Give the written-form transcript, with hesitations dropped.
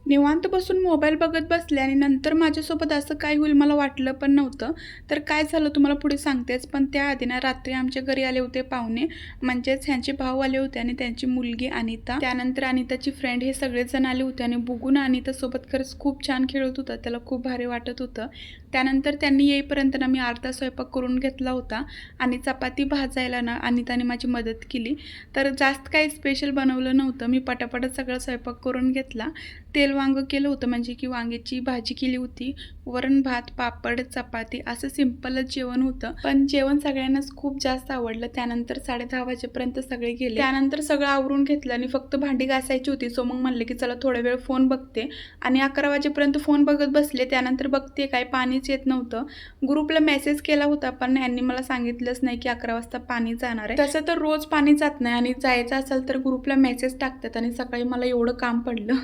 निवांत बसून मोबाईल बघत बसले आणि नंतर माझ्यासोबत असं काय होईल मला वाटलं पण नव्हतं. तर काय झालं तुम्हाला पुढे सांगतेच. पण त्याआधी ना रात्री आमच्या घरी आले होते पाहुणे. म्हणजेच ह्यांचे भाऊ आले होते आणि त्यांची मुलगी अनिता. त्यानंतर अनिताची फ्रेंड हे सगळेजण आले होते आणि बुगू ना अनितासोबत खरंच खूप छान खेळत होता. त्याला खूप भारी वाटत होतं. त्यानंतर त्यांनी येईपर्यंत ना मी अर्धा स्वयंपाक करून घेतला होता आणि चपाती भाजायला ना अनिताने माझी मदत केली. तर जास्त काही स्पेशल बनवलं नव्हतं. मी पटापट सगळं स्वयंपाक करून घेतला. तेल वांगं केलं होतं म्हणजे की वांग्याची भाजी केली होती. वरण भात, पापड, चपाती असं सिंपलच जेवण होतं. पण जेवण सगळ्यांनाच खूप जास्त आवडलं. त्यानंतर 10:30 वाजेपर्यंत सगळे गेले. त्यानंतर सगळं आवरून घेतलं आणि फक्त भांडी घासायची होती. सो मग म्हणले की चला थोडा वेळ फोन बघते आणि 11 वाजेपर्यंत फोन बघत बसले. त्यानंतर बघते काय पाणीच येत नव्हतं. ग्रुपला मेसेज केला होता पण यांनी मला सांगितलंच नाही की 11 वाजता पाणी जाणार आहे. तसं तर रोज पाणी जात नाही आणि जायचं असेल तर ग्रुपला मेसेज टाकतात आणि सकाळी मला एवढं काम पडलं.